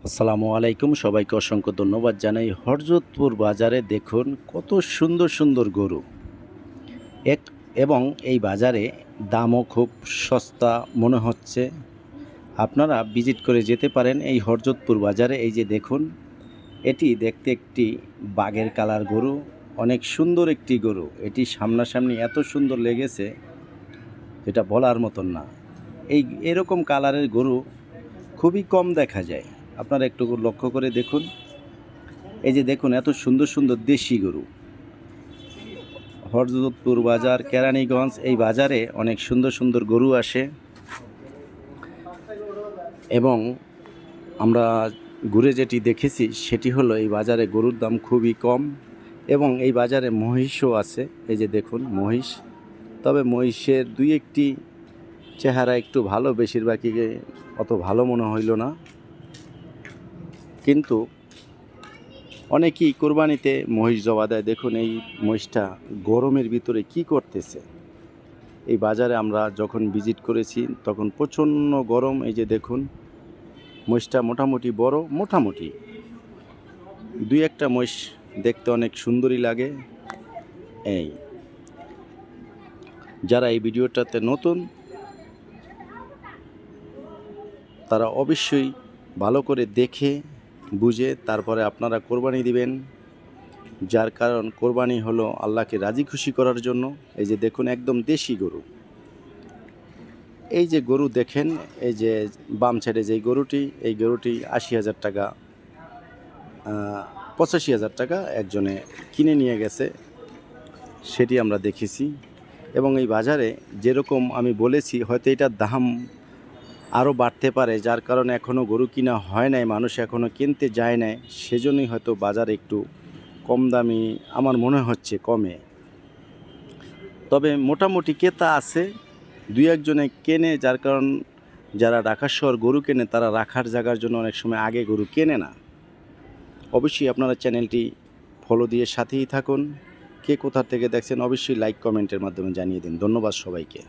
আসসালামু আলাইকুম, সবাইকে অসংখ্য ধন্যবাদ জানাই। হরজতপুর বাজারে দেখুন কত সুন্দর সুন্দর গরু এক এবং এই বাজারে দামও খুব সস্তা মনে হচ্ছে। আপনারা ভিজিট করে যেতে পারেন এই হরজতপুর বাজারে। এই যে দেখুন, এটি দেখতে একটি বাঘের কালার গরু, অনেক সুন্দর একটি গরু। এটি সামনাসামনি এত সুন্দর লেগেছে যেটা বলার মতন না। এরকম কালারের গরু খুবই কম দেখা যায়। আপনারা একটু লক্ষ্য করে দেখুন। এই যে দেখুন এত সুন্দর সুন্দর দেশি গরু। হরজতপুর বাজার, কেরানীগঞ্জ, এই বাজারে অনেক সুন্দর সুন্দর গরু আসে এবং আমরা ঘুরে যেটি দেখেছি সেটি হলো এই বাজারে গরুর দাম খুবই কম এবং এই বাজারে মহিষও আছে। এই যে দেখুন মহিষ, তবে মহিষের দুই একটি চেহারা একটু ভালো, বেশিরভাগই অত ভালো মনে হইল না। কিন্তু অনেকেই কোরবানিতে মহিষ জবা দেয়। দেখুন এই মহিষটা গরমের ভিতরে কি করতেছে। এই বাজারে আমরা যখন ভিজিট করেছি তখন প্রচণ্ড গরম। এই যে দেখুন মহিষটা মোটামুটি বড়, মোটামুটি দুই একটা মহিষ দেখতে অনেক সুন্দরই লাগে। এই যারা এই ভিডিওটাতে নতুন তারা অবশ্যই ভালো করে দেখে বুঝে তারপরে আপনারা কোরবানি দিবেন। যার কারণ কোরবানি হলো আল্লাহকে রাজি খুশি করার জন্য। এই যে দেখুন একদম দেশি গরু। এই যে গরু দেখেন, এই যে বাম সাইডে যে গরুটি, এই গরুটি ৮০,০০০ টাকা ৮৫,০০০ টাকা একজনে কিনে নিয়ে গেছে, সেটি আমরা দেখেছি। এবং এই বাজারে যেরকম আমি বলেছি হয়তো এটার দাম আরও বাড়তে পারে, যার কারণে এখনও গরু কিনা হয় নাই, মানুষ এখনও কিনতে যায় নাই, সেজন্যই হয়তো বাজারে একটু কম দামি আমার মনে হচ্ছে, কমে। তবে মোটামুটি ক্রেতা আছে, দুই একজনে কেনে, যার কারণ যারা ঢাকার শহর গরু কেনে তারা রাখার জায়গার জন্য অনেক সময় আগে গরু কেনে না। অবশ্যই আপনারা চ্যানেলটি ফলো দিয়ে সাথেই থাকুন। কে কোথা থেকে দেখছেন অবশ্যই লাইক কমেন্টের মাধ্যমে জানিয়ে দিন। ধন্যবাদ সবাইকে।